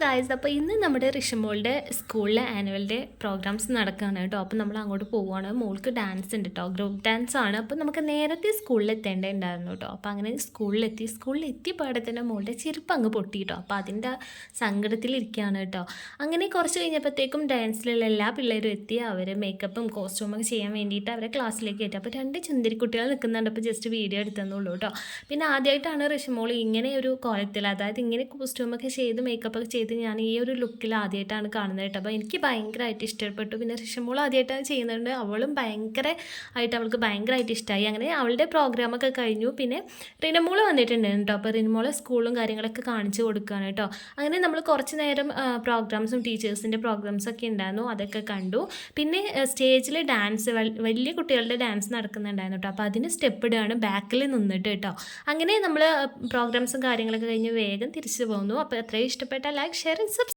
Guys, അപ്പോൾ ഇന്ന് നമ്മുടെ ഋഷിമോളുടെ സ്കൂളിലെ ആനുവൽ ഡേ പ്രോഗ്രാംസ് നടക്കുകയാണ് കേട്ടോ. അപ്പോൾ നമ്മൾ അങ്ങോട്ട് പോവുകയാണ്. മോൾക്ക് ഡാൻസ് ഉണ്ട് കേട്ടോ, ഗ്രൂപ്പ് ഡാൻസ് ആണ്. അപ്പോൾ നമുക്ക് നേരത്തെ സ്കൂളിൽ എത്തേണ്ടതുണ്ടായിരുന്നു കേട്ടോ. അപ്പോൾ അങ്ങനെ സ്കൂളിലെത്തി പാടെ തന്നെ മോളുടെ ചെരുപ്പ് അങ്ങ് പൊട്ടി കേട്ടോ. അപ്പോൾ അതിൻ്റെ സങ്കടത്തിലിരിക്കുകയാണ് കേട്ടോ. അങ്ങനെ കുറച്ച് കഴിഞ്ഞപ്പോഴത്തേക്കും ഡാൻസിലുള്ള എല്ലാ പിള്ളേരും എത്തി. അവർ മേക്കപ്പും കോസ്റ്റ്യൂമൊക്കെ ചെയ്യാൻ വേണ്ടിയിട്ട് അവരെ ക്ലാസ്സിലേക്ക് കയറ്റി. അപ്പോൾ രണ്ട് ചുന്തിരി കുട്ടികൾ നിൽക്കുന്നുണ്ട്. അപ്പോൾ ജസ്റ്റ് വീഡിയോ എടുത്തതെന്നുള്ളൂ കേട്ടോ. പിന്നെ ആദ്യമായിട്ടാണ് ഋഷിമോൾ ഇങ്ങനെ ഒരു കോലത്തിൽ, അതായത് ഇങ്ങനെ കോസ്റ്റ്യൂമൊക്കെ ചെയ്ത് മേക്കപ്പൊക്കെ ചെയ്ത് ഞാൻ ഈ ഒരു ലുക്കിൽ ആദ്യമായിട്ടാണ് കാണുന്നത് കേട്ടോ. അപ്പോൾ എനിക്ക് ഭയങ്കരമായിട്ട് ഇഷ്ടപ്പെട്ടു. പിന്നെ ഋഷിമോൾ ആദ്യമായിട്ടാണ് ചെയ്യുന്നുണ്ട്. അവൾക്ക് ഭയങ്കരമായിട്ട് ഇഷ്ടമായി. അങ്ങനെ അവളുടെ പ്രോഗ്രാമൊക്കെ കഴിഞ്ഞു. പിന്നെ റിനമോൾ വന്നിട്ടുണ്ടായിരുന്നു കേട്ടോ. അപ്പോൾ റിനമോളെ സ്കൂളും കാര്യങ്ങളൊക്കെ കാണിച്ചു കൊടുക്കുകയാണ് കേട്ടോ. അങ്ങനെ നമ്മൾ കുറച്ച് നേരം പ്രോഗ്രാംസും ടീച്ചേഴ്സിൻ്റെ പ്രോഗ്രാംസൊക്കെ ഉണ്ടായിരുന്നു, അതൊക്കെ കണ്ടു. പിന്നെ സ്റ്റേജിൽ ഡാൻസ്, വലിയ കുട്ടികളുടെ ഡാൻസ് നടക്കുന്നുണ്ടായിരുന്നു കേട്ടോ. അപ്പോൾ അതിന് സ്റ്റെപ്പ് ഇടുകയാണ് ബാക്കിൽ നിന്നിട്ട് കേട്ടോ. അങ്ങനെ നമ്മൾ പ്രോഗ്രാംസും കാര്യങ്ങളൊക്കെ കഴിഞ്ഞ് വേഗം തിരിച്ചു പോകുന്നു. അപ്പോൾ അത്രയും ഇഷ്ടപ്പെട്ട ലൈക്ക്, ഷെയർ ആൻഡ് സബ്സ്ക്രൈബ്.